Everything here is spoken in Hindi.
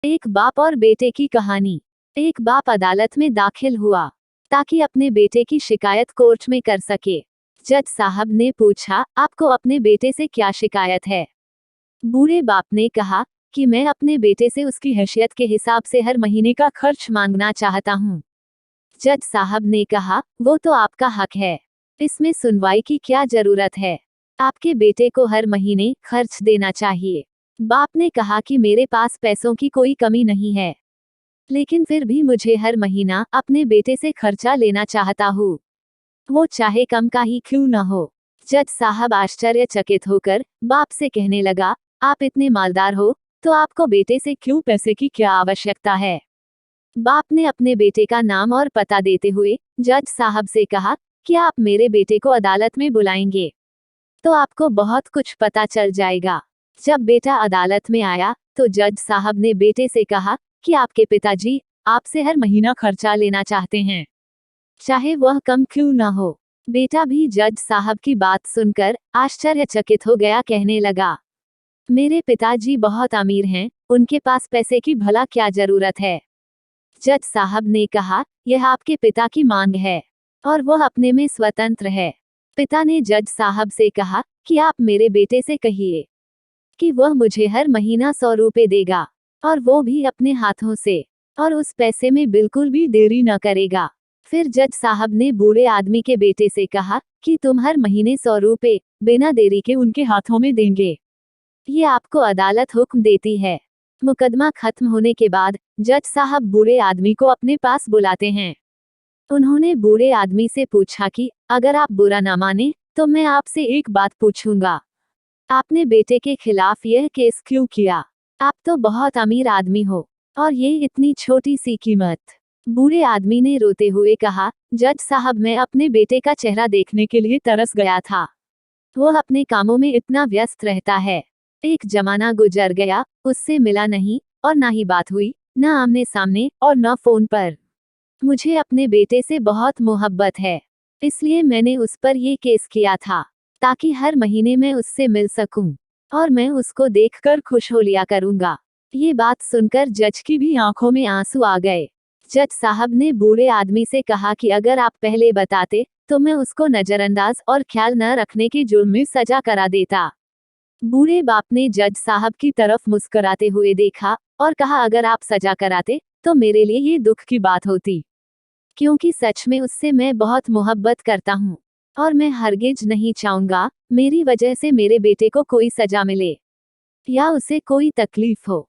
एक बाप और बेटे की कहानी। एक बाप अदालत में दाखिल हुआ ताकि अपने बेटे की शिकायत कोर्ट में कर सके। जज साहब ने पूछा, आपको अपने बेटे से क्या शिकायत है? बूढ़े बाप ने कहा कि मैं अपने बेटे से उसकी हैसियत के हिसाब से हर महीने का खर्च मांगना चाहता हूँ। जज साहब ने कहा, वो तो आपका हक है, इसमें सुनवाई की क्या जरूरत है? आपके बेटे को हर महीने खर्च देना चाहिए। बाप ने कहा कि मेरे पास पैसों की कोई कमी नहीं है, लेकिन फिर भी मुझे हर महीना अपने बेटे से खर्चा लेना चाहता हूँ, वो चाहे कम का ही क्यों न हो। जज साहब आश्चर्यचकित होकर बाप से कहने लगा, आप इतने मालदार हो तो आपको बेटे से क्यों पैसे की क्या आवश्यकता है? बाप ने अपने बेटे का नाम और पता देते हुए जज साहब से कहा कि आप मेरे बेटे को अदालत में बुलाएंगे तो आपको बहुत कुछ पता चल जाएगा। जब बेटा अदालत में आया तो जज साहब ने बेटे से कहा कि आपके पिताजी आपसे हर महीना खर्चा लेना चाहते हैं, चाहे वह कम क्यों न हो। बेटा भी जज साहब की बात सुनकर आश्चर्यचकित हो गया, कहने लगा, मेरे पिताजी बहुत अमीर हैं, उनके पास पैसे की भला क्या जरूरत है? जज साहब ने कहा, यह आपके पिता की मांग है और वह अपने में स्वतंत्र है। पिता ने जज साहब से कहा कि आप मेरे बेटे से कहिए कि वह मुझे हर महीना 100 रुपए देगा, और वो भी अपने हाथों से, और उस पैसे में बिल्कुल भी देरी न करेगा। फिर जज साहब ने बूढ़े आदमी के बेटे से कहा कि तुम हर महीने 100 रुपए बिना देरी के उनके हाथों में देंगे। ये आपको अदालत हुक्म देती है। मुकदमा खत्म होने के बाद जज साहब बूढ़े आदमी को अपने पास बुलाते हैं। उन्होंने बूढ़े आदमी से पूछा कि अगर आप बुरा ना माने तो मैं आपसे एक बात पूछूंगा, आपने बेटे के खिलाफ यह केस क्यों किया? आप तो बहुत अमीर आदमी हो और ये इतनी छोटी सी कीमत। बूढ़े आदमी ने रोते हुए कहा, जज साहब मैं अपने बेटे का चेहरा देखने के लिए तरस गया था, वह अपने कामों में इतना व्यस्त रहता है। एक जमाना गुजर गया, उससे मिला नहीं और ना ही बात हुई, न आमने सामने और न फोन पर। मुझे अपने बेटे से बहुत मोहब्बत है, इसलिए मैंने उस पर ये केस किया था ताकि हर महीने मैं उससे मिल सकूं और मैं उसको देखकर खुश हो लिया करूंगा। ये बात सुनकर जज की भी आंखों में आंसू आ गए। जज साहब ने बूढ़े आदमी से कहा कि अगर आप पहले बताते तो मैं उसको नजरअंदाज और ख्याल न रखने के जुर्म में सजा करा देता। बूढ़े बाप ने जज साहब की तरफ मुस्कुराते हुए देखा और कहा, अगर आप सजा कराते तो मेरे लिए ये दुख की बात होती, क्योंकि सच में उससे मैं बहुत मोहब्बत करता हूँ और मैं हरगिज नहीं चाहूंगा मेरी वजह से मेरे बेटे को कोई सजा मिले या उसे कोई तकलीफ हो।